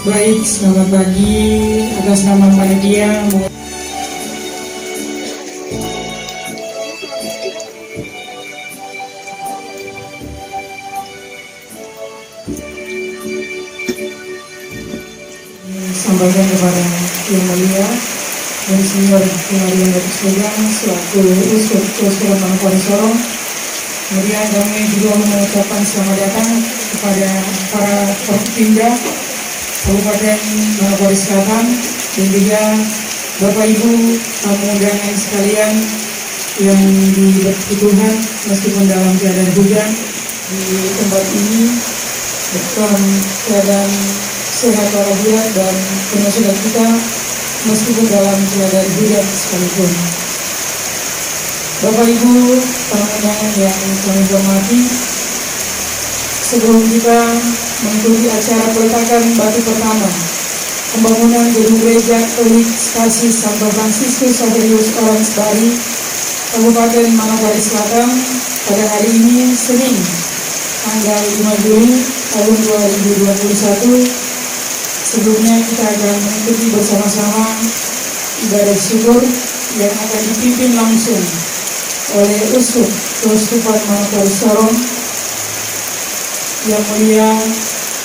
Baik, selamat pagi. Atas nama panitia, sampaikan kepada Yang Mulia Monsinyur Hilarion Datuk Sugeng selaku Uskup Keuskupan Manokwari Sorong. Kemudian kami juga mengucapkan selamat datang kepada para Porpimda Kabupaten Manokwari Selatan dan juga Bapak Ibu tamu undangan sekalian yang diberkati Tuhan meskipun dalam keadaan hujan di tempat ini dalam keadaan sehat walafiat dan penuh sukacita meskipun dalam keadaan hujan sekalipun. Bapak Ibu tamu undangan yang kami hormati, sebelum kita mengikuti acara peletakan batu pertama pembangunan gedung gereja Katolik Kasih Santo Fransiskus Xaverius Orangsbari, Kabupaten Manokwari Selatan pada hari ini Senin tanggal 5 Juli tahun 2021. Sebelumnya kita akan mengikuti bersama-sama ibadah syukur yang akan dipimpin langsung oleh Uskup Keuskupan Manokwari Sorong Yang Mulia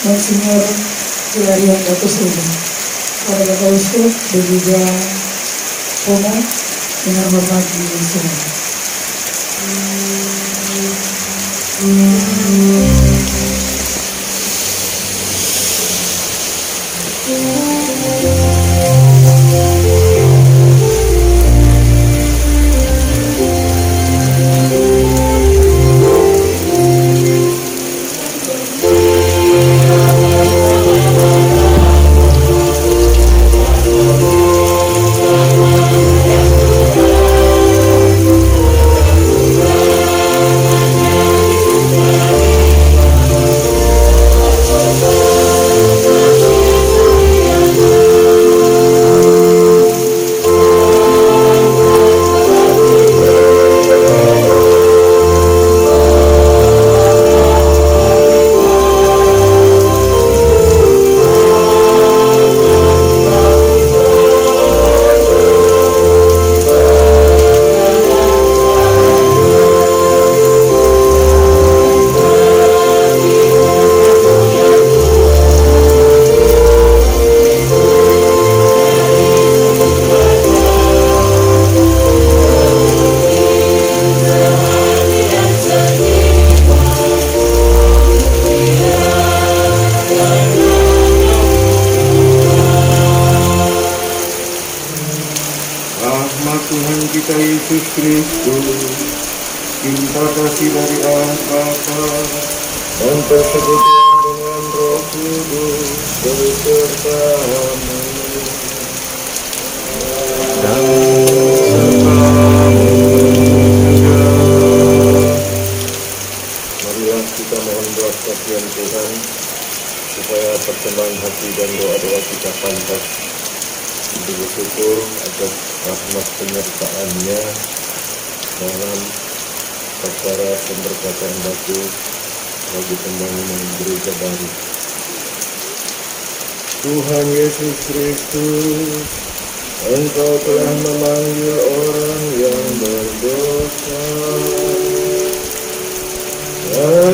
Monsinyur Hilarion Datuk Sugeng. Para Bapak Uskup dan juga Pomo dengan hormat diserahkan. Tuhan kita Yesus Kristus, cinta kasih dari Allah Bapa, dan persekutuan dengan Roh Kudus besertamu dan sertamu juga. Marilah kita mohon belas kasihan Tuhan, supaya persembahan hati dan doa-doa kita pantas bersyukur atas rahmat penyertaan-Nya dalam perkara pemberkatan batu bagi pembangunan gereja baru. Tuhan Yesus Kristus, Engkau telah memanggil orang yang berdosa.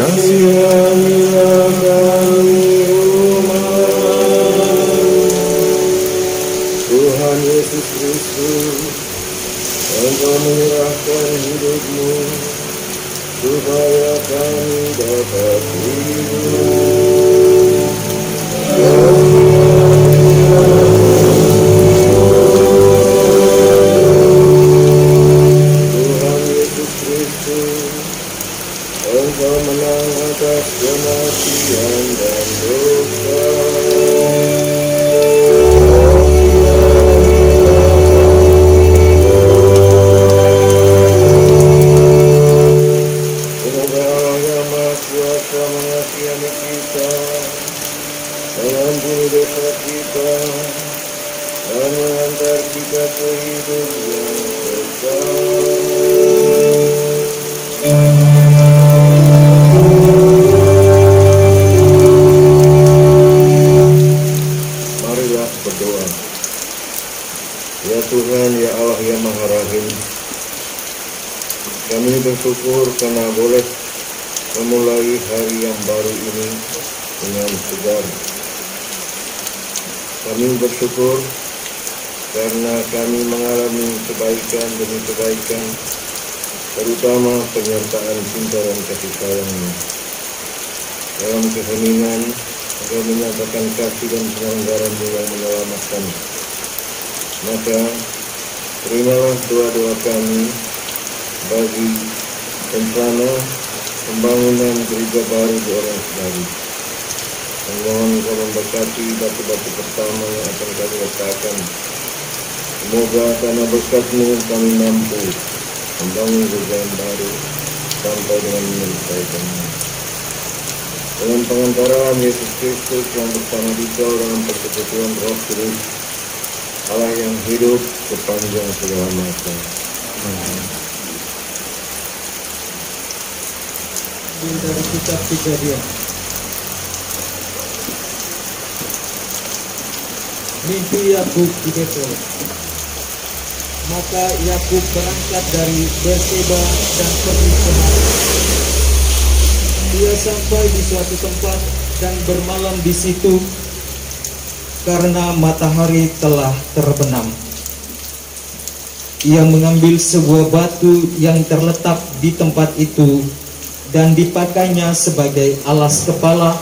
Kasihanilah kami Tuhan Yesus Kristus, Engkau menyerahkan hidup-Mu supaya kami dapat hidup. Tuhan Yesus Kristus, Engkau menang atas kematian dan dosa. Mengampuni dosa kita dan mengantar kita ke hidup yang kekal. berdoa. Ya Tuhan, ya Allah yang Maha Rahim, kami bersyukur karena boleh memulai hari yang baru ini dengan segar. Kami bersyukur karena kami mengalami kebaikan demi kebaikan, terutama penyertaan cinta dan kasih sayang-Nya. Dalam keheningan, Engkau menyatakan kasih dan pelanggaran-Mu yang menyelamatkan. Maka, terimalah doa-doa kami bagi rencana pembangunan gereja baru di Orange Bali. Mohon Engkau memberkati batu-batu pertama yang akan kami letakkan. Semoga karena berkat-Mu kami mampu membangun gereja yang baru sampai dengan menyelesaikannya. Dengan pengantaran Yesus Kristus yang bersama Dikau dalam persekutuan Roh Kudus, Allah yang hidup sepanjang segala masa. Amin. Dari kitab Kejadian. Mimpi Yakub di Betel. Maka Yakub berangkat dari Berseba dan pergi ke Haran. Ia sampai di suatu tempat dan bermalam di situ karena matahari telah terbenam. Ia mengambil sebuah batu yang terletak di tempat itu dan dipakainya sebagai alas kepala,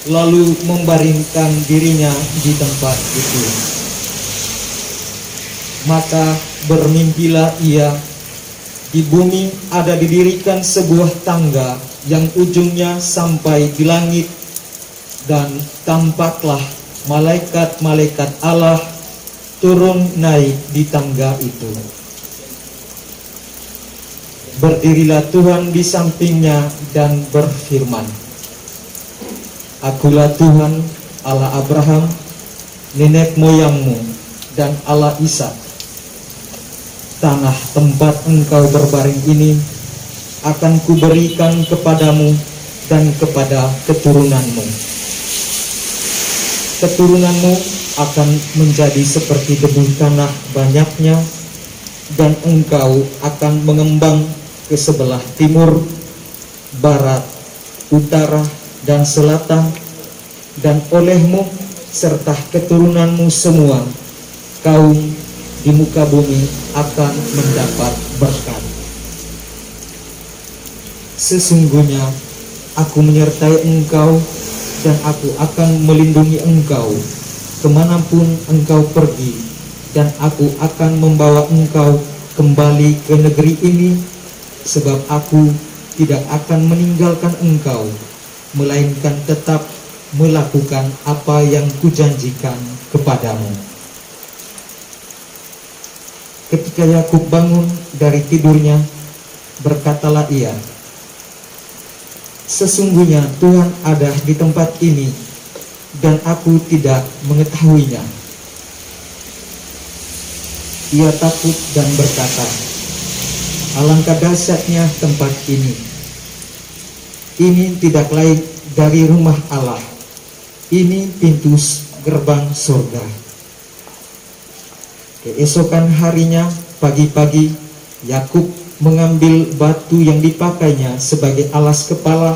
lalu membaringkan dirinya di tempat itu. Maka bermimpilah ia, di bumi ada didirikan sebuah tangga yang ujungnya sampai di langit, dan tampaklah malaikat-malaikat Allah turun naik di tangga itu. Berdirilah Tuhan di sampingnya dan berfirman, Akulah Tuhan Allah Abraham, nenek moyangmu, dan Allah Ishak. Tanah tempat engkau berbaring ini akan kuberikan kepadamu dan kepada keturunanmu. Keturunanmu akan menjadi seperti debu tanah banyaknya, dan engkau akan mengembang ke sebelah timur, barat, utara, dan selatan, dan olehmu serta keturunanmu semua, kaum di muka bumi akan mendapat berkat. Sesungguhnya aku menyertai engkau, dan aku akan melindungi engkau kemanapun engkau pergi, dan aku akan membawa engkau kembali ke negeri ini, sebab aku tidak akan meninggalkan engkau, melainkan tetap melakukan apa yang kujanjikan kepadamu. Ketika Yakub bangun dari tidurnya, berkatalah ia, Sesungguhnya Tuhan ada di tempat ini, dan aku tidak mengetahuinya. Ia takut dan berkata, Alangkah dahsyatnya tempat ini. Ini tidak lain dari rumah Allah. Ini pintu gerbang surga. Keesokan harinya, pagi-pagi, Yakub mengambil batu yang dipakainya sebagai alas kepala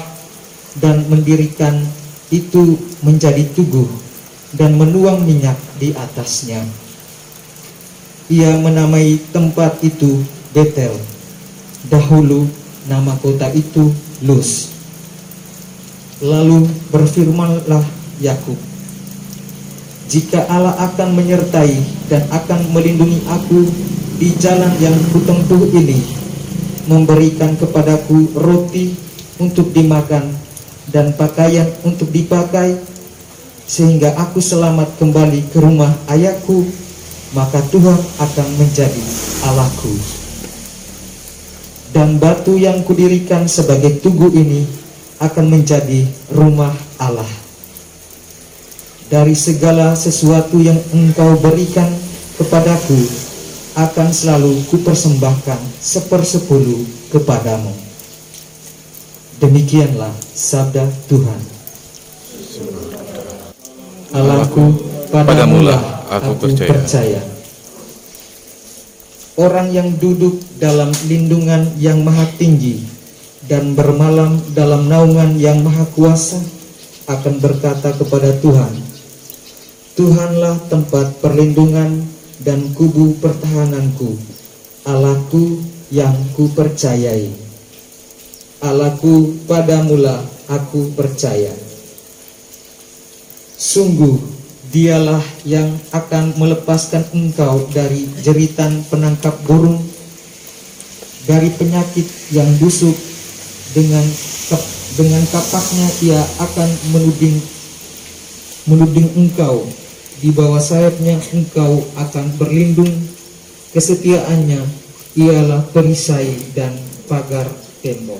dan mendirikan itu menjadi tugu dan menuang minyak di atasnya. Ia menamai tempat itu Betel. Dahulu nama kota itu Luz. Lalu berfirmanlah Yakub, jika Allah akan menyertai dan akan melindungi aku di jalan yang kutempuh ini, memberikan kepadaku roti untuk dimakan dan pakaian untuk dipakai, sehingga aku selamat kembali ke rumah ayahku, maka Tuhan akan menjadi Allahku. Dan batu yang kudirikan sebagai tugu ini akan menjadi rumah Allah. Dari segala sesuatu yang engkau berikan kepadaku, akan selalu kupersembahkan 1/10 kepadamu. Demikianlah sabda Tuhan. Allahku, padamulah aku percaya. Orang yang duduk dalam lindungan yang maha tinggi dan bermalam dalam naungan yang maha kuasa akan berkata kepada Tuhan, Tuhanlah tempat perlindungan dan kubu pertahananku, Allahku yang kupercayai. Allahku, padamulah aku percaya. Sungguh, dialah yang akan melepaskan engkau dari jeritan penangkap burung, dari penyakit yang busuk. Dengan kapaknya ia akan menuding engkau. Di bawah sayapnya engkau akan berlindung. Kesetiaannya ialah perisai dan pagar tembok.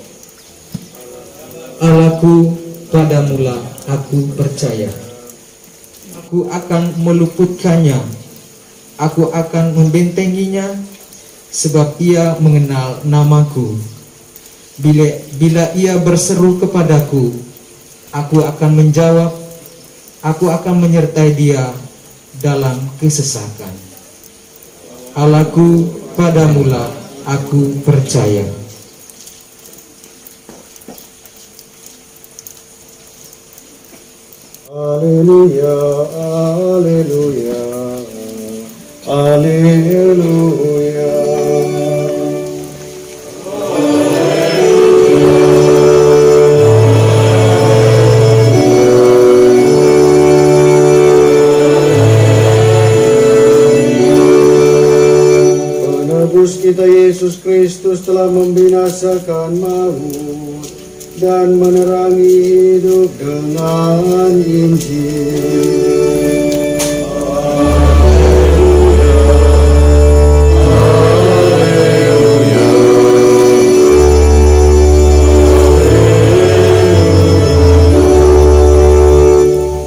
Allahku, padamulah aku percaya. Aku akan meluputkannya, aku akan membentenginya, sebab ia mengenal namaku. Bila ia berseru kepadaku, aku akan menjawab, aku akan menyertai dia dalam kesesakan. Allahku, padamulah aku percaya. Haleluya, haleluya, haleluya. Penebus kita Yesus Kristus telah membinasakan maut dan menerangi hidup dengan Injil.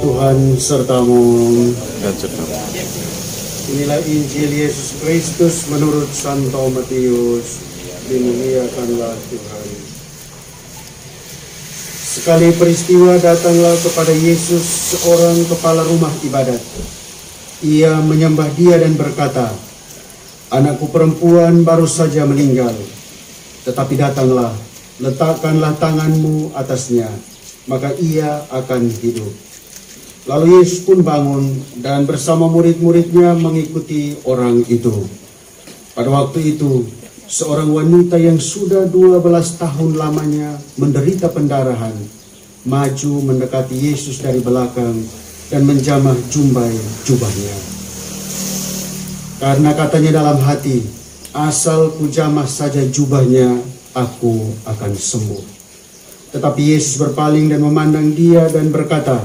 Tuhan sertamu. Dan sertamu. Inilah Injil Yesus Kristus menurut Santo Matius. Dimuliakanlah Tuhan. Sekali peristiwa datanglah kepada Yesus seorang kepala rumah ibadat. Ia menyembah dia dan berkata, "Anakku perempuan baru saja meninggal, tetapi datanglah, letakkanlah tanganmu atasnya, maka ia akan hidup." Lalu Yesus pun bangun dan bersama murid-muridnya mengikuti orang itu. Pada waktu itu, seorang wanita yang sudah 12 tahun lamanya menderita pendarahan, maju mendekati Yesus dari belakang dan menjamah jubahnya. Karena katanya dalam hati, asal kujamah saja jubahnya, aku akan sembuh. Tetapi Yesus berpaling dan memandang dia dan berkata,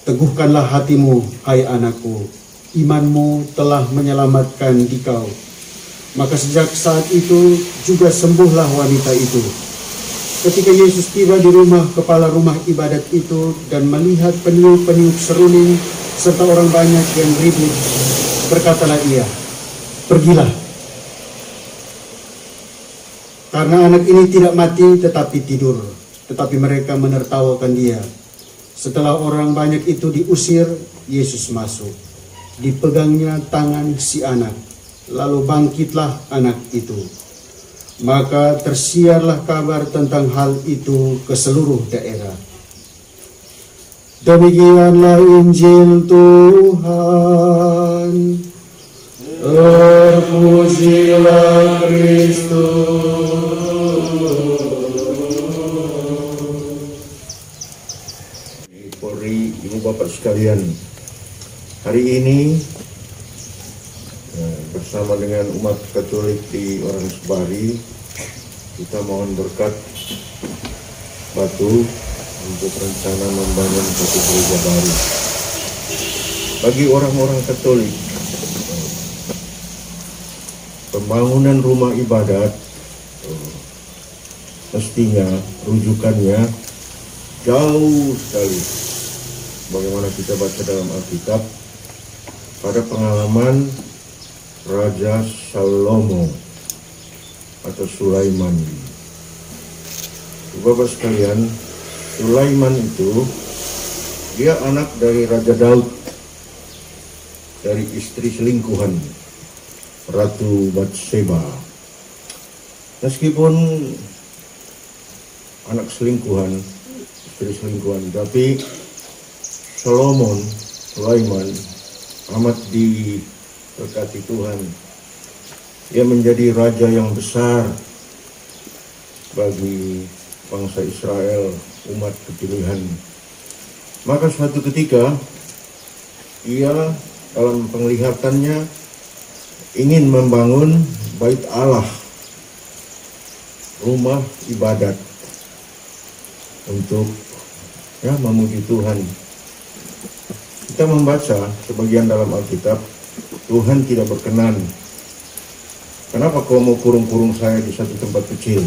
"Teguhkanlah hatimu, hai anakku, imanmu telah menyelamatkan dikau." Maka sejak saat itu juga sembuhlah wanita itu. Ketika Yesus tiba di rumah kepala rumah ibadat itu dan melihat peniup-peniup seruling serta orang banyak yang ribut, berkatalah ia, "Pergilah, karena anak ini tidak mati tetapi tidur." Tetapi mereka menertawakan dia. Setelah orang banyak itu diusir, Yesus masuk. Dipegangnya tangan si anak, lalu bangkitlah anak itu. Maka tersiarlah kabar tentang hal itu ke seluruh daerah. Demikianlah Injil Tuhan. Terpujilah Kristus. Polri, Ibu Bapak sekalian, hari ini bersama dengan umat Katolik di Oransbari, kita mohon berkat batu untuk rencana membangun satu gereja baru. Bagi orang-orang Katolik, pembangunan rumah ibadat mestinya rujukannya jauh sekali, bagaimana kita baca dalam Alkitab, pada pengalaman Raja Salomo atau Sulaiman. Bapak sekalian, Sulaiman itu dia anak dari Raja Daud. dari istri selingkuhan Ratu Batseba. Meskipun anak selingkuhan, istri selingkuhan, tapi Sulaiman amat diberkati Tuhan. Ia menjadi raja yang besar bagi bangsa Israel, umat kepilihan. Maka suatu ketika ia dalam penglihatannya ingin membangun bait Allah, rumah ibadat untuk memuji Tuhan. Kita membaca sebagian dalam Alkitab, Tuhan tidak berkenan. Kenapa kau mau kurung-kurung saya di satu tempat kecil?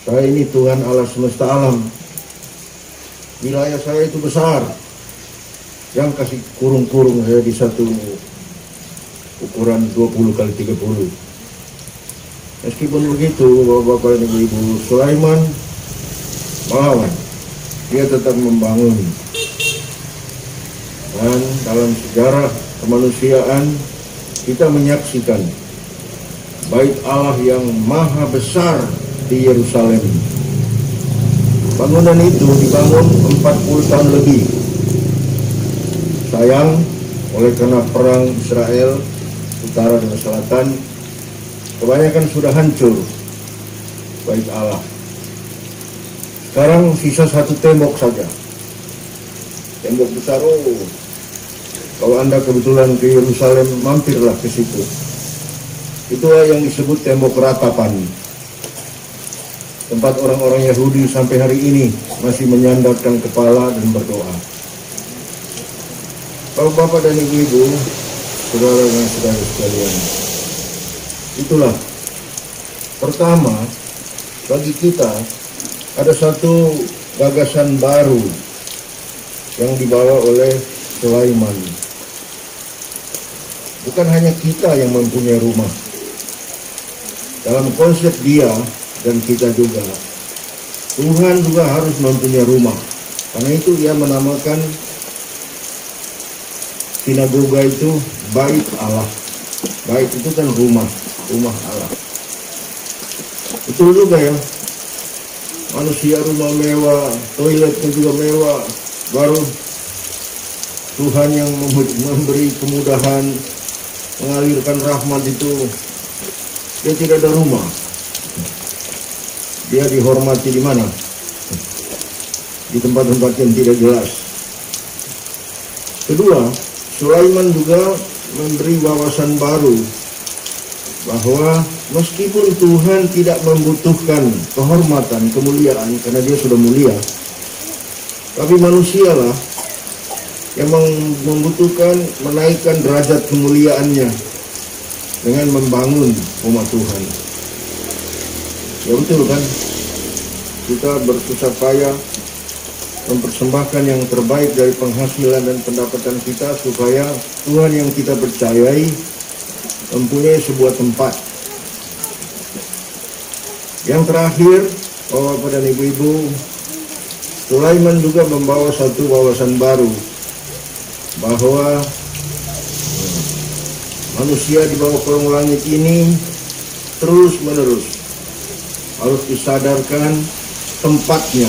Saya ini Tuhan Allah semesta alam. Wilayah saya itu besar. Yang kasih kurung-kurung saya di satu ukuran 20 kali 30. Meskipun begitu, Bapak-Bapak dan Ibu, Sulaiman melawan. Dia tetap membangun. Dan dalam sejarah kemanusiaan kita menyaksikan bait Allah yang maha besar di Yerusalem. Bangunan itu dibangun 40 tahun lebih. Sayang, oleh karena perang Israel utara dan selatan, kebanyakan sudah hancur bait Allah. Sekarang sisa satu tembok saja. Tembok besar. Kalau Anda kebetulan ke Yerusalem, mampirlah ke situ. Itulah yang disebut tembok ratapan. Tempat orang-orang Yahudi sampai hari ini masih menyandarkan kepala dan berdoa. Bapak dan Ibu, saudara dan saudara sekalian, itulah pertama bagi kita ada satu gagasan baru yang dibawa oleh Sulaiman. Bukan hanya kita yang mempunyai rumah. Dalam konsep dia dan kita juga, Tuhan juga harus mempunyai rumah. Karena itu ia menamakan sinagoga itu bait Allah. Bait itu kan rumah Allah. Betul juga ya. Manusia rumah mewah, toiletnya juga mewah, baru Tuhan yang memberi kemudahan, mengalirkan rahmat itu, dia tidak ada rumah. Dia dihormati di mana? Di tempat-tempat yang tidak jelas. Kedua, Sulaiman juga memberi wawasan baru bahwa meskipun Tuhan tidak membutuhkan kehormatan, kemuliaan karena dia sudah mulia, tapi manusialah yang membutuhkan menaikkan derajat kemuliaannya dengan membangun rumah Tuhan. Ya betul kan? Kita bersusah payah mempersembahkan yang terbaik dari penghasilan dan pendapatan kita supaya Tuhan yang kita percayai mempunyai sebuah tempat. Yang terakhir, Bapak dan Ibu-Ibu, Sulaiman juga membawa satu wawasan baru bahwa manusia di bawah kolong langit ini terus-menerus harus disadarkan tempatnya.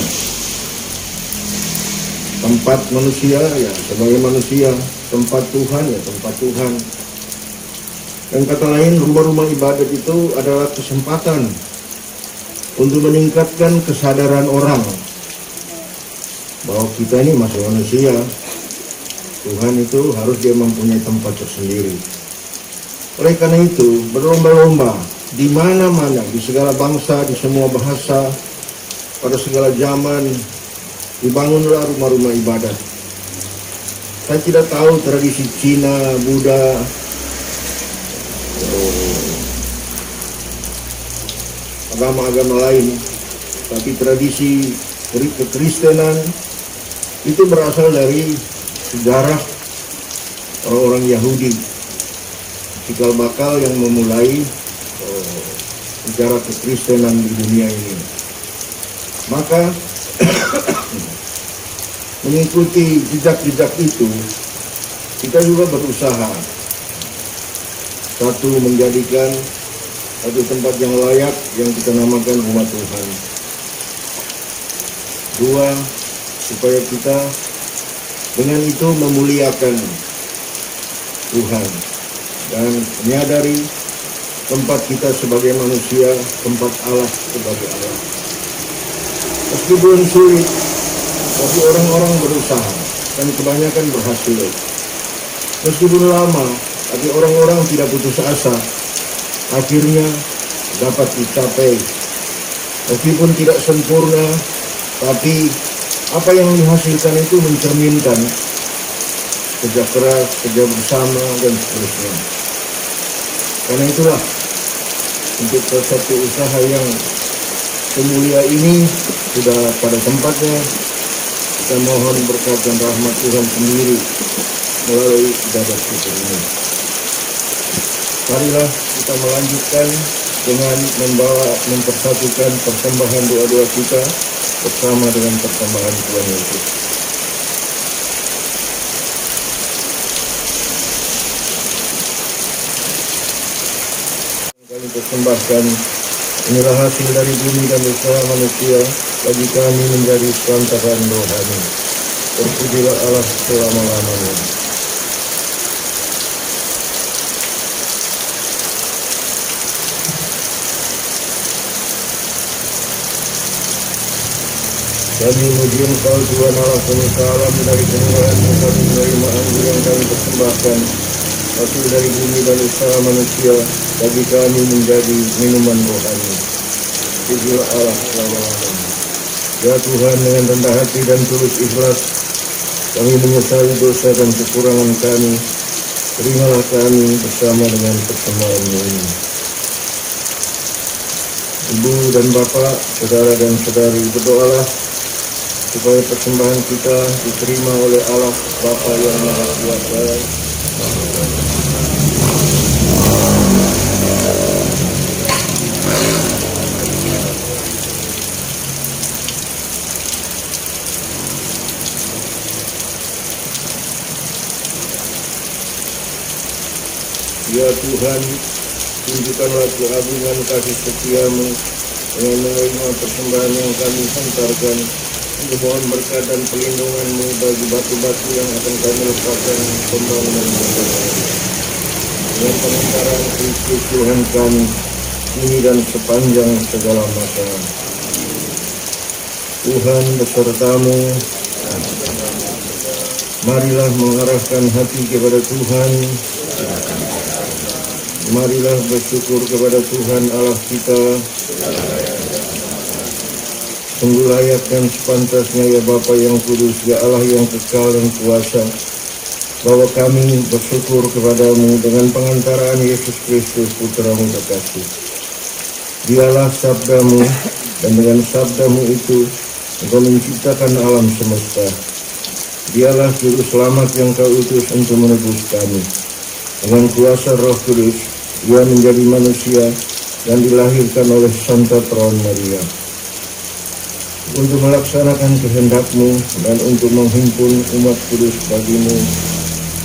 Tempat manusia ya sebagai manusia, tempat Tuhan ya tempat Tuhan. Dan kata lain, rumah-rumah ibadat itu adalah kesempatan untuk meningkatkan kesadaran orang bahwa kita ini masih manusia. Tuhan itu harus dia mempunyai tempat tersendiri. Oleh karena itu, berlomba-lomba di mana-mana, di segala bangsa, di semua bahasa, pada segala zaman, dibangunlah rumah-rumah ibadat. Saya tidak tahu tradisi Cina, Buddha, agama-agama lain, tapi tradisi kekristenan itu berasal dari sejarah orang-orang Yahudi, cikal bakal yang memulai sejarah kekristenan di dunia ini. Maka mengikuti jejak-jejak itu, kita juga berusaha Satu, menjadikan satu tempat yang layak yang kita namakan rumah Tuhan. Dua, supaya kita dengan itu memuliakan Tuhan dan menyadari tempat kita sebagai manusia, tempat Allah sebagai Allah. Meskipun sulit, tapi orang-orang berusaha dan kebanyakan berhasil. Meskipun lama, tapi orang-orang tidak putus asa. Akhirnya dapat dicapai. Meskipun tidak sempurna, tapi apa yang dihasilkan itu mencerminkan kerja keras, kerja bersama, dan seterusnya. Karena itulah, untuk satu usaha yang semulia ini sudah pada tempatnya, kita mohon berkat dan rahmat Tuhan sendiri melalui ibadat syukur ini. Marilah kita melanjutkan dengan mempersatukan persembahan doa-doa kita bersama dengan persembahan Tuhan Yesus. Kami persembahkan, inilah hasil dari bumi dan usaha manusia, bagi kami menjadi perantaraan rohani. Terpujilah Allah selama-lamanya. Kami memuji Engkau Tuhan Allah semesta alam, dari kemuliaan yang kami menerima anggur yang kami persembahkan, hasil dari bumi dan usaha manusia, bagi kami menjadi minuman rohani. Pujilah Allah selama-lamanya. Ya Tuhan, dengan rendah hati dan tulus ikhlas, kami menyesali dosa dan kekurangan kami. Terimalah kami bersama dengan persembahan-Mu ini. Ibu dan Bapak, saudara dan saudari, berdoalah supaya persembahan kita diterima oleh Allah Bapa yang Maha Kuasa. Ya Tuhan, tunjukkanlah keagungan kasih setia-Mu dengan menerima persembahan yang kami hantarkan. Mohon berkat dan perlindungan-Mu bagi batu-batu yang akan kami letakkan pembangunan masyarakat. Dengan pengantaran Kristus Tuhan kami, ini dan sepanjang segala masa. Tuhan beserta-Mu. Marilah mengarahkan hati kepada Tuhan. Marilah bersyukur kepada Tuhan Allah kita. Sungguh layak dan sepantasnya, ya Bapa yang kudus, ya Allah yang kekal dan kuasa, bahwa kami bersyukur kepadamu dengan pengantaraan Yesus Kristus Putra-Mu terkasih. Dialah sabda-Mu, dan dengan sabda-Mu itu Engkau menciptakan alam semesta. Dialah juru selamat yang Kau utus untuk menebus kami. Dengan kuasa Roh Kudus, Ia menjadi manusia dan dilahirkan oleh Santa Perawan Maria. Untuk melaksanakan kehendak-Mu dan untuk menghimpun umat kudus bagi-Mu,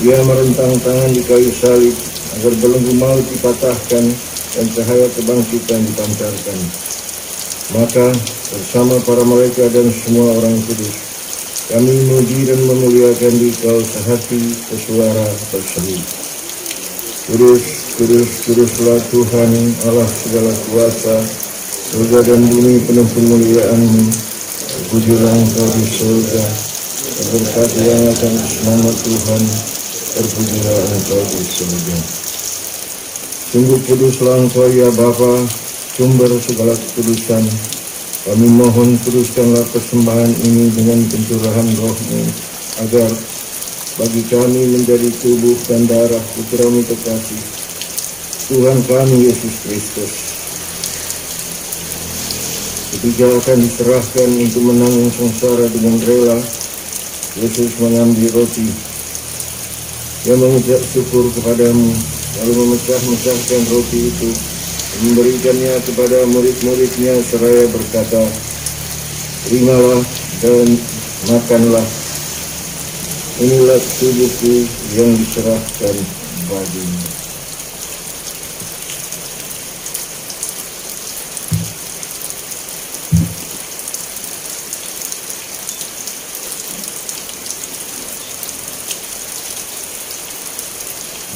Ia merentang tangan di kayu salib agar belenggu maut dipatahkan dan cahaya kebangkitan dipancarkan. Maka bersama para malaikat dan semua orang kudus, kami memuji dan memuliakan Dikau sehati sesuara berseru. Kudus, kudus, kuduslah Tuhan Allah segala kuasa, surga dan bumi penuh kemuliaan-Mu. Pujilah Engkau di surga, berkati yang akan nama Tuhan, terpujilah Engkau di surga. Sungguh kuduslah Engkau, ya Bapa, sumber segala kekudusan. Kami mohon kuduskanlah persembahan ini dengan pencurahan Roh-Mu, agar bagi kami menjadi tubuh dan darah Putra-Mu terkasih, Tuhan kami Yesus Kristus. Ketika akan diserahkan untuk menanggung sengsara dengan rela, Yesus mengambil roti. Ia mengucap syukur kepadamu, lalu memecah-mecahkan roti itu, memberikannya kepada murid-muridnya seraya berkata, "Terimalah dan makanlah. Inilah tubuhku yang diserahkan bagimu."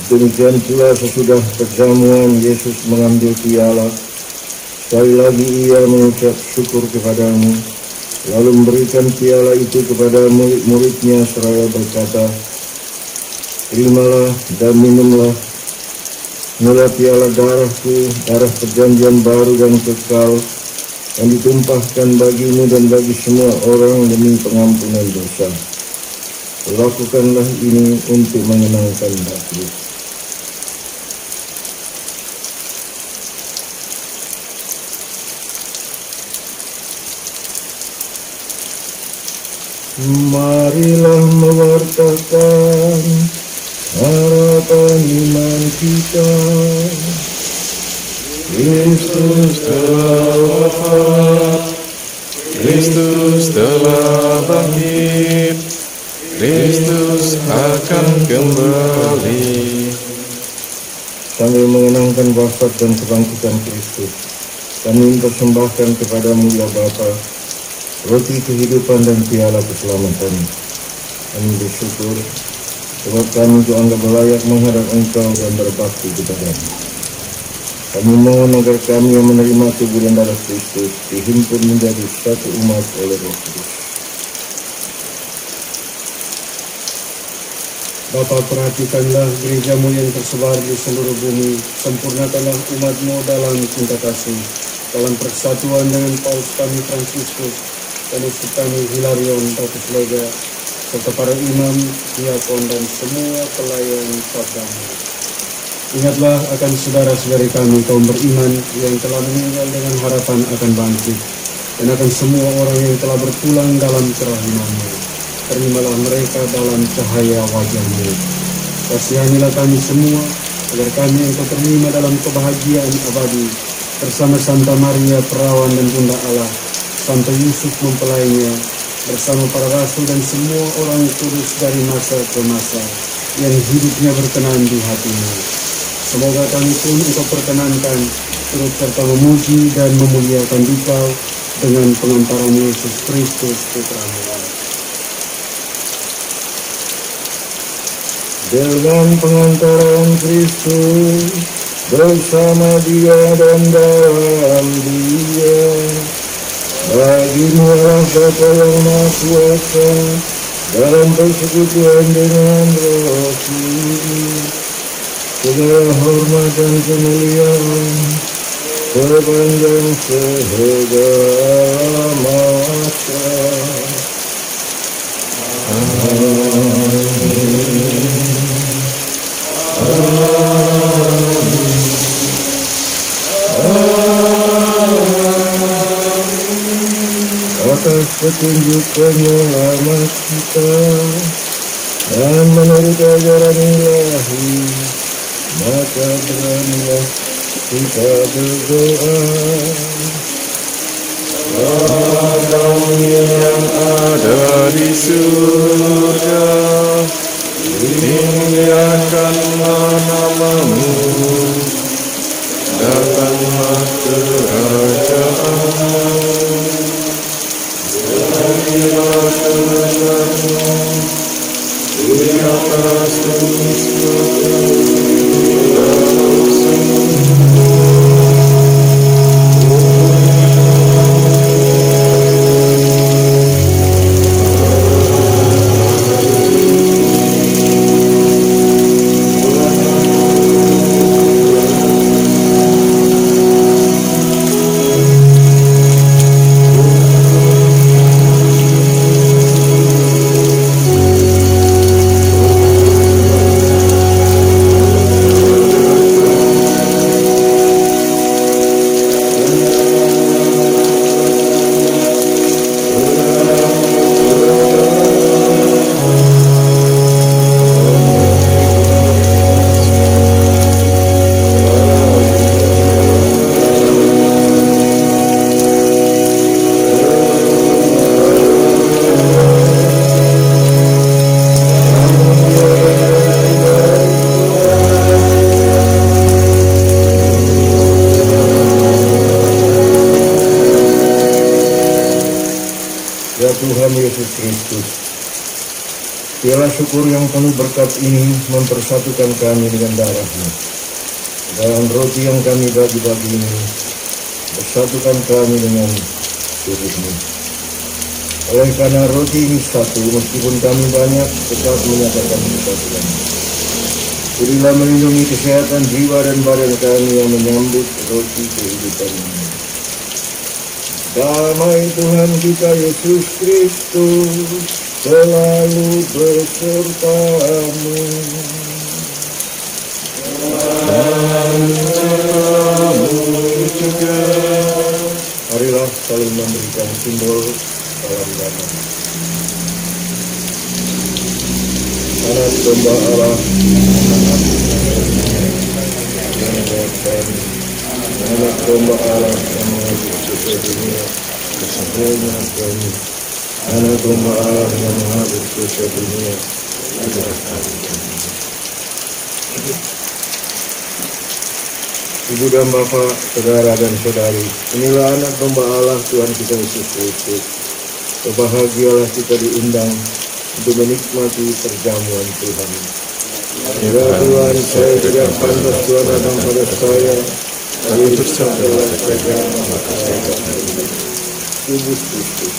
Demikian pula sesudah perjamuan Yesus mengambil piala. Sekali lagi ia mengucap syukur kepadamu, lalu memberikan piala itu kepada murid-muridnya seraya berkata, "Terimalah dan minumlah. Inilah piala darahku, darah perjanjian baru dan kekal, yang ditumpahkan bagimu dan bagi semua orang demi pengampunan dosa. Lakukanlah ini untuk menyenangkan Bapa." Marilah mewartakan harapan iman kita. Kristus telah wafat, Kristus telah bangkit, Kristus akan kembali. Sambil mengenangkan wafat dan kebangkitan Kristus, kami mempersembahkan kepadamu ya Bapa, roti kehidupan dan piala keselamatan. Kami bersyukur sebab kami dianggap layak menghadap Engkau dan berbakti kepadamu. Kami mohon agar kami yang menerima tubuh dan darah Kristus dihimpun menjadi satu umat oleh Roh Kudus. Bapa, perhatikanlah gerejamu yang tersebar di seluruh bumi. Sempurnakanlah umatmu dalam cinta kasih, dalam persatuan dengan Paus kami Fransiskus dan uskup kami Hilarion Datus Lega, serta para imam, diakon, dan semua pelayan sabdamu. Ingatlah akan saudara-saudari kami kaum beriman yang telah meninggal dengan harapan akan bangkit, dan akan semua orang yang telah berpulang dalam kerahiman-Mu. Terimalah mereka dalam cahaya wajah-Mu. Kasihanilah kami semua, agar kami Engkau terima dalam kebahagiaan abadi, bersama Santa Maria Perawan dan Bunda Allah, Santo Yusuf mempelainya, bersama para rasul dan semua orang kudus dari masa ke masa, yang hidupnya berkenan di hati-Mu. Semoga kami pun Engkau perkenankan, turut serta memuji dan memuliakan Dikau dengan pengantaran Yesus Kristus Putra-Mu. Dengan pengantaran Kristus, bersama Dia dan dalam Dia, bagimu Allah Bapa yang Maha Kuasa, dalam persekutuan dengan Roh Kudus, segala hormat dan kemuliaan sepanjang segala masa. Atas petunjuk penyelamat kita dan menurut ajaran ilahi, maka beranilah kita berdoa. Bapa kami yang ada di surga, dimuliakanlah nama-Mu, datanglah kerajaan-Mu, jadilah kehendak-Mu di atas bumi seperti di dalam surga. Piala syukur yang penuh berkat ini mempersatukan kami dengan darah-Nya. Dan roti yang kami bagi-bagi ini bersatukan kami dengan tubuh-Mu. Oleh karena roti ini satu, meskipun kami banyak, tetap menyatakan kesatuan. Berilah melindungi kesehatan jiwa dan badan kami yang menyambut roti kehidupan ini. Damai Tuhan kita Yesus Kristus selalu besertamu. Marilah saling memberikan simbol salam damai. Anak domba Allah, anak domba Allah yang menghabis dosa dunia, kesabaran kami. Anak domba Allah yang menghabis dosa dunia, Ibu dan Bapak, saudara dan saudari, inilah anak domba Allah Tuhan kita Yesus Kristus. Berbahagialah kita diundang untuk menikmati perjamuan Tuhan. Ya Tuhan, saya tidak pantas Tuhan datang pada saya, tapi bersabdalah saja maka saya akan hidup. Tubuh Kristus.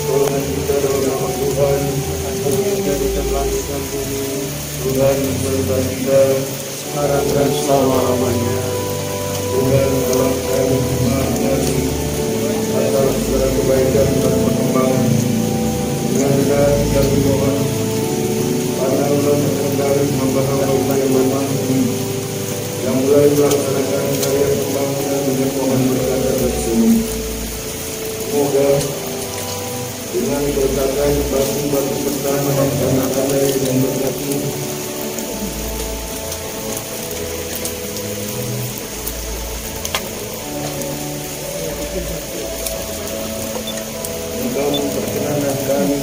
Pertolongan kita dalam nama Tuhan, yang dari langit dan bumi, Tuhan beserta kita, sekarang dan selama-lamanya. Tuhan Allah kami mengasihi atas segala kebaikan dan perkembangan. Dengarkan kami doa, karena Allah terkendali hamba-hamba yang bermandi, yang mulai melaksanakan karya pembangunan dengan pohon berkata tersebut. Semoga dengan berkatan batu-batu pertama dan tanah-tanah yang berkati, Engkau memperkenankan kami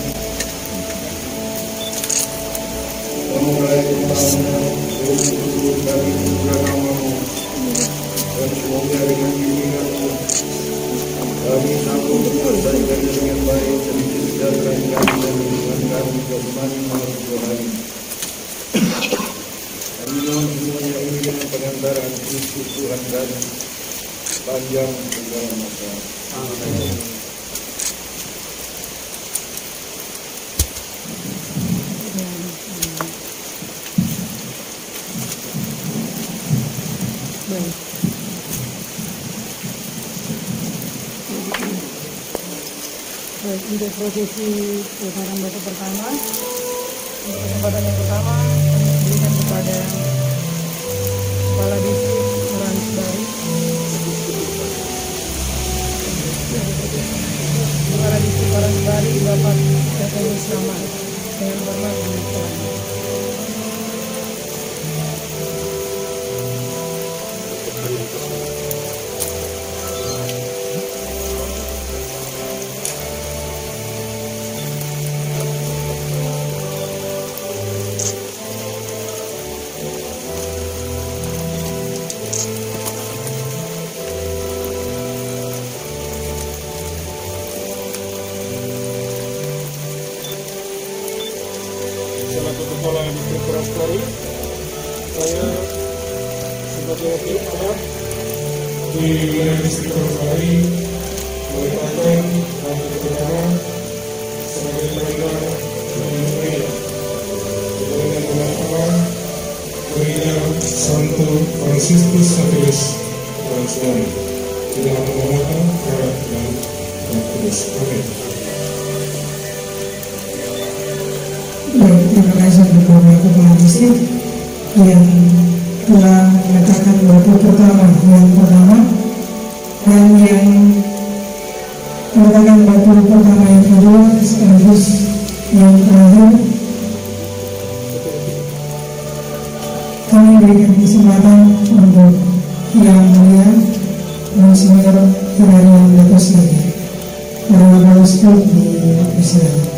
memulai pembangunan untuk kami bukan namamu, dan semoga dengan bimbinganmu kami sanggup menyelesaikan dengan baik dan disejahterakan kami dan lingkungan kami ke Imani malam Tuhan. Kami mohon semuanya ini dengan pengantaran Kristus Tuhan kami panjang segala masa. Amin. Baik, untuk prosesi pelemparan batu pertama, untuk kesempatan yang pertama kami berikan kepada Kepala Distrik Muransbari, Kepala Distrik Muransbari, Bapak Effendi Slamet, dengan hormat demikian. Selaku Kepala Distrik Muransbari, saya sebagai wakil adat di wilayah Distrik Muransbari melibatkan batu pertama sebagai tanda dari dengan mengamalkan gereja Santo Fransiskus Xavier Muransbari dengan mengamalkan harap dan kudus. Amin. Baik, terima kasih untuk Bapak Kepala Distrik yang telah meletakkan batu pertama yang pertama dan yang meletakkan batu pertama yang kedua sekaligus yang terakhir. Kami berikan kesempatan untuk yang mulia Monsinyur Hilarion Letos lagi. Para Bapak Ustaz dipersilakan.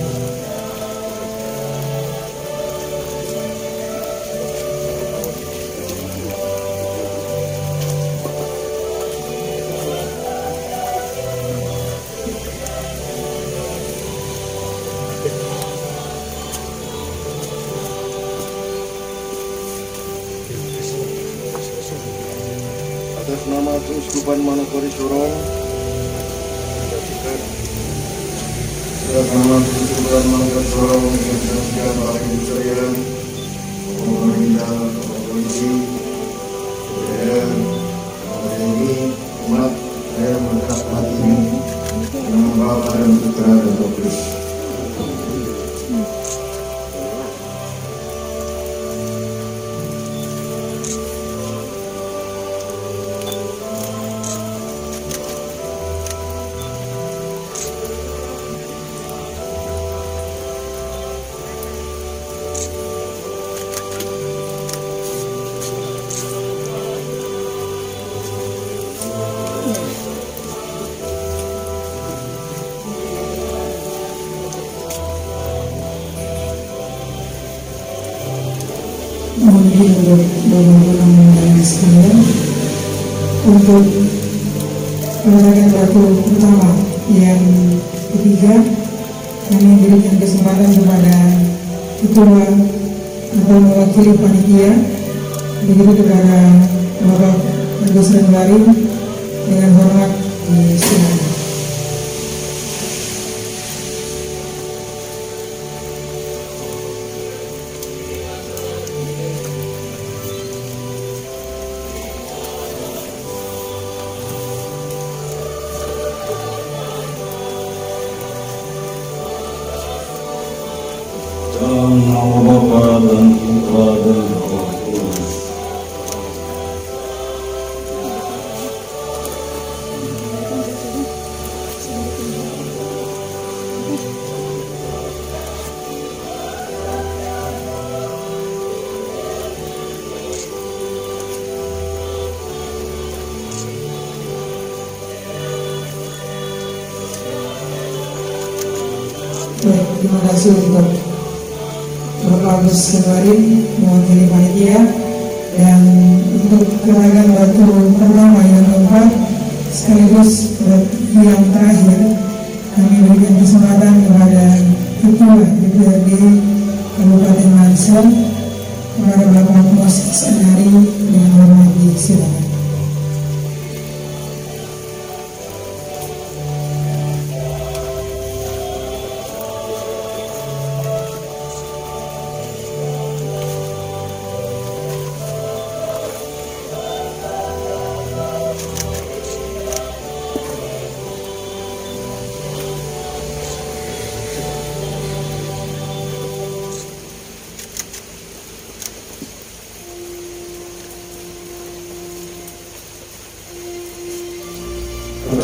Atas nama Keuskupan Manokwari Sorong, atas nama Keuskupan Manokwari Sorong yang sedang Bapak Ibu sekalian, pemerintah, polisi, DPR, TNI, umat, saya mengangkat hati ini dengan Bapak dan Putra dan Roh Kudus. Mungkin untuk beberapa yang sekalian, untuk peletakan batu pertama yang ketiga, kami berikan kesempatan kepada ketua atau mewakili panitia, begitu kepada Bapak Agus Renwari dengan hormat disilakan. Dalam nama Bapa dan Putra dan Roh Kudus. Baik, terima kasih untuk Bapak Agus Renwari mewakili panitia, dan untuk peletakan batu pertama yang keempat sekaligus yang terakhir kami berikan kesempatan kepada Ketua DPRD Kabupaten Mansel, kepada Bapak Moses Anari dengan hormat disilakan.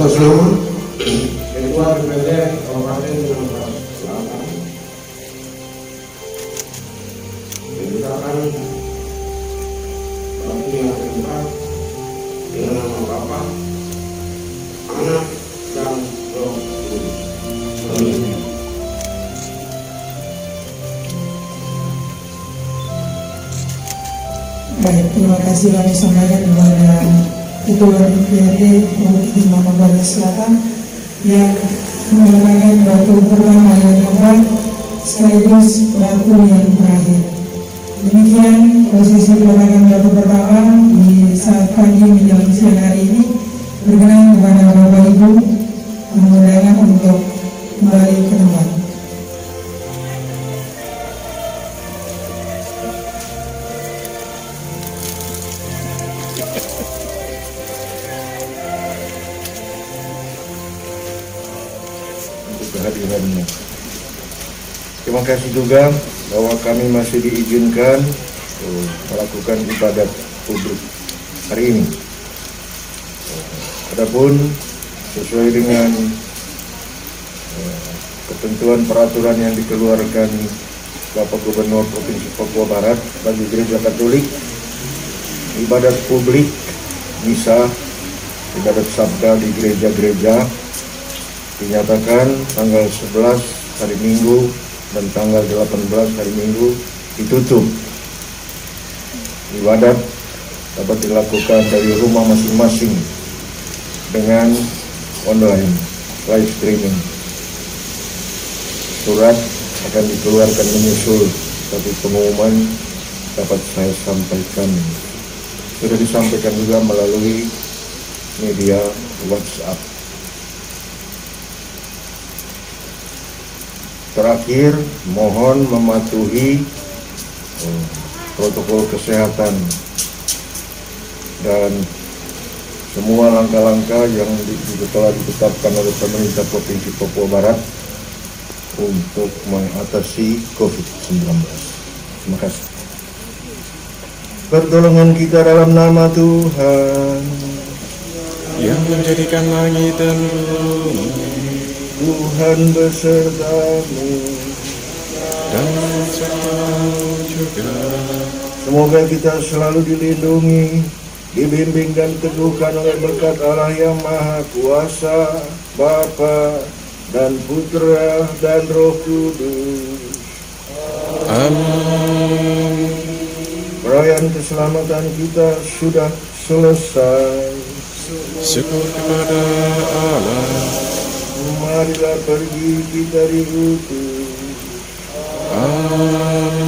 Atas nama Ketua DPD Kabupaten Sumatera Selatan, diberitakan bakti yang keempat dengan nama Bapa, Anak, dan Roh Kudus. Amin. Baik, terima kasih kami sampaikan kepada Ketua DPRD Kabupaten Mangkunegaran Selatan yang merupakan batu pertama yang keempat sekaligus batu yang terakhir. Demikian posisi peletakan batu pertama di saat pagi menjelang siang hari ini. Berkenan kepada Bapak Ibu mengundang untuk kembali ke tempat. Kehadirannya. Terima kasih juga bahwa kami masih diizinkan melakukan ibadat publik hari ini. Adapun sesuai dengan ketentuan peraturan yang dikeluarkan Bapak Gubernur Provinsi Papua Barat bagi Gereja Katolik, ibadat publik misa, ibadat sabda di gereja-gereja dinyatakan tanggal 11 hari Minggu dan tanggal 18 hari Minggu ditutup. Ibadat dapat dilakukan dari rumah masing-masing dengan online live streaming. Surat akan dikeluarkan menyusul, tapi pengumuman dapat saya sampaikan. Sudah disampaikan juga melalui media WhatsApp. Terakhir, mohon mematuhi protokol kesehatan dan semua langkah-langkah yang telah ditetapkan oleh pemerintah Provinsi Papua Barat untuk mengatasi COVID-19. Terima kasih. Pertolongan kita dalam nama Tuhan yang menjadikan langit dan bumi, Tuhan besertamu dan sertamu juga. Semoga kita selalu dilindungi, dibimbing dan teguhkan oleh berkat Allah yang Maha Kuasa, Bapa dan Putra dan Roh Kudus. Amin. Perayaan keselamatan kita sudah selesai. Syukur kepada Allah. Marilah pergi kita diutus. Amin.